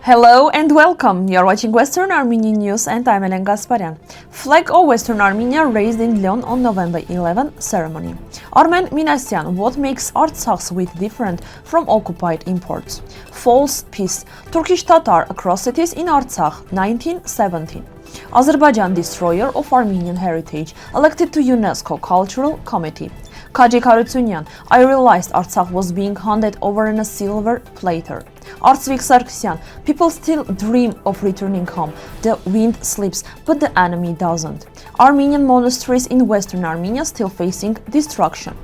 Hello and welcome! You are watching Western Armenian News and I'm Gasparian. Flag of Western Armenia raised in Lyon on November 11 ceremony. Armen Minasian, what makes Artsakh sweet different from occupied imports? False peace. Turkish Tatar atrocities in Artsakh 1917. Azerbaijan destroyer of Armenian heritage, elected to UNESCO Cultural Committee. Kajik Harutyunyan, I realized Artsakh was being handed over in a silver platter. Artsvik Sargsyan, people still dream of returning home. The wind sleeps, but the enemy doesn't. Armenian monasteries in Western Armenia still facing destruction.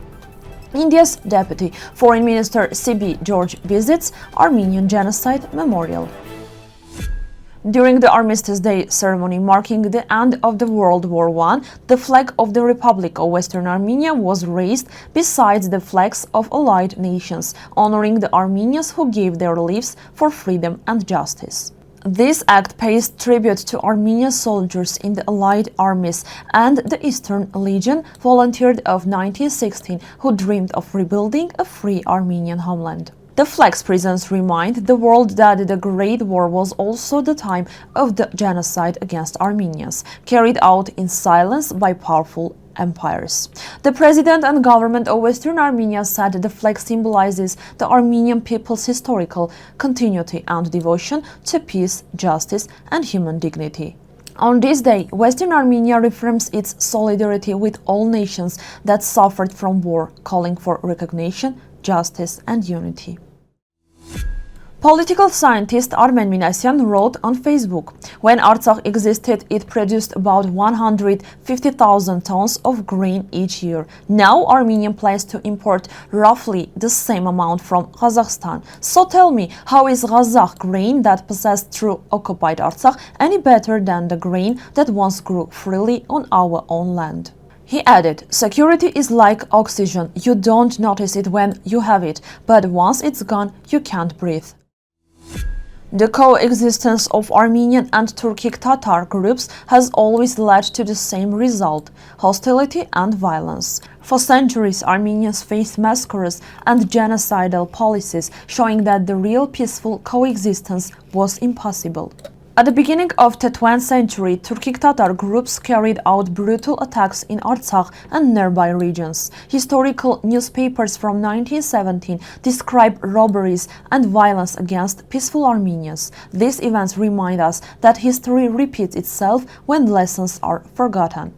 India's Deputy Foreign Minister Sibi George visits Armenian Genocide Memorial. During the Armistice Day ceremony marking the end of the World War I, the flag of the Republic of Western Armenia was raised besides the flags of allied nations, honoring the Armenians who gave their lives for freedom and justice. This act pays tribute to Armenian soldiers in the Allied armies and the Eastern Legion volunteered of 1916 who dreamed of rebuilding a free Armenian homeland. The flag's presence reminds the world that the Great War was also the time of the genocide against Armenians, carried out in silence by powerful empires. The president and government of Western Armenia said the flag symbolizes the Armenian people's historical continuity and devotion to peace, justice, and human dignity. On this day, Western Armenia reaffirms its solidarity with all nations that suffered from war, calling for recognition, justice, and unity. Political scientist Armen Minasian wrote on Facebook, when Artsakh existed, it produced about 150,000 tons of grain each year. Now Armenia plans to import roughly the same amount from Kazakhstan. So tell me, how is Kazakh grain that possessed through occupied Artsakh any better than the grain that once grew freely on our own land? He added, security is like oxygen. You don't notice it when you have it, but once it's gone, you can't breathe. The coexistence of Armenian and Turkic Tatar groups has always led to the same result: hostility and violence. For centuries, Armenians faced massacres and genocidal policies, showing that the real peaceful coexistence was impossible. At the beginning of the 20th century, Turkic Tatar groups carried out brutal attacks in Artsakh and nearby regions. Historical newspapers from 1917 describe robberies and violence against peaceful Armenians. These events remind us that history repeats itself when lessons are forgotten.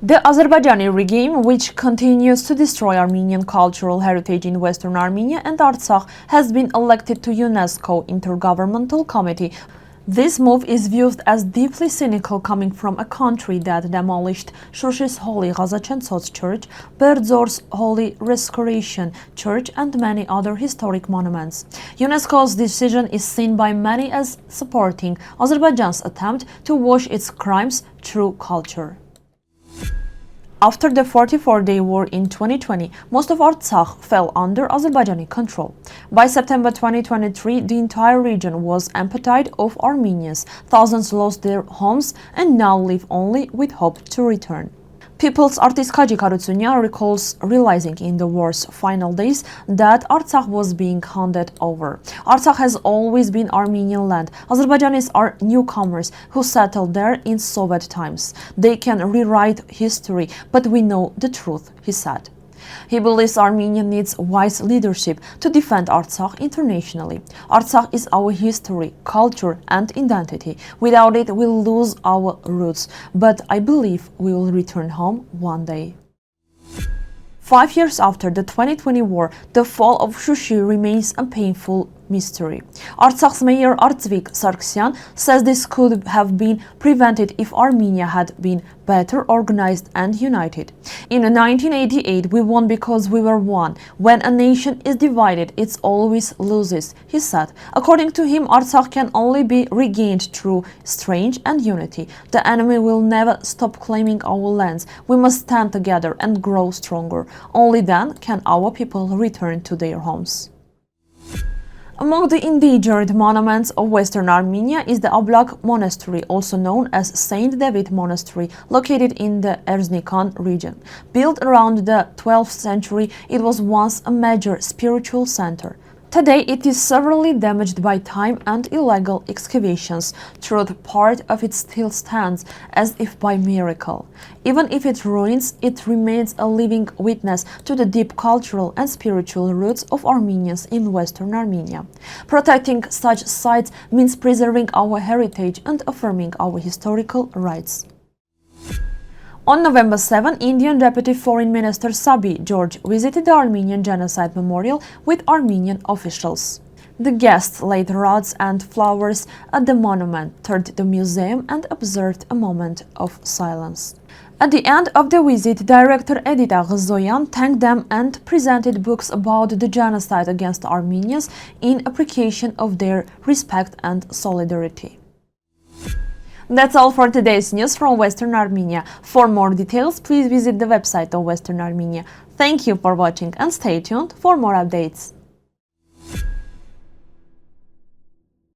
The Azerbaijani regime, which continues to destroy Armenian cultural heritage in Western Armenia and Artsakh, has been elected to UNESCO Intergovernmental Committee. This move is viewed as deeply cynical, coming from a country that demolished Shushi's Holy Ghazachentsot Church, Berdzor's Holy Restoration Church, and many other historic monuments. UNESCO's decision is seen by many as supporting Azerbaijan's attempt to wash its crimes through culture. After the 44-day war in 2020, most of Artsakh fell under Azerbaijani control. By September 2023, the entire region was emptied of Armenians. Thousands lost their homes and now live only with hope to return. People's artist Kajik Harutyunyan recalls realizing in the war's final days that Artsakh was being handed over. Artsakh has always been Armenian land. Azerbaijanis are newcomers who settled there in Soviet times. They can rewrite history, but we know the truth, he said. He believes Armenia needs wise leadership to defend Artsakh internationally. Artsakh is our history, culture, and identity. Without it, we'll lose our roots. But I believe we will return home one day. 5 years after the 2020 war, the fall of Shushi remains a painful mystery. Artsakh's mayor Artsvik Sargsyan says this could have been prevented if Armenia had been better organized and united. In 1988, we won because we were one. When a nation is divided, it always loses, he said. According to him, Artsakh can only be regained through strength and unity. The enemy will never stop claiming our lands. We must stand together and grow stronger. Only then can our people return to their homes. Among the endangered monuments of Western Armenia is the Ablak Monastery, also known as Saint David Monastery, located in the Erzincan region. Built around the 12th century, it was once a major spiritual center. Today it is severely damaged by time and illegal excavations, though part of it still stands as if by miracle. Even if it ruins, it remains a living witness to the deep cultural and spiritual roots of Armenians in Western Armenia. Protecting such sites means preserving our heritage and affirming our historical rights. On November 7, Indian Deputy Foreign Minister Sibi George visited the Armenian Genocide Memorial with Armenian officials. The guests laid rods and flowers at the monument, toured the museum and observed a moment of silence. At the end of the visit, Director Agatangeghos thanked them and presented books about the genocide against Armenians in appreciation of their respect and solidarity. That's all for today's news from Western Armenia. For more details, please visit the website of Western Armenia. Thank you for watching and stay tuned for more updates.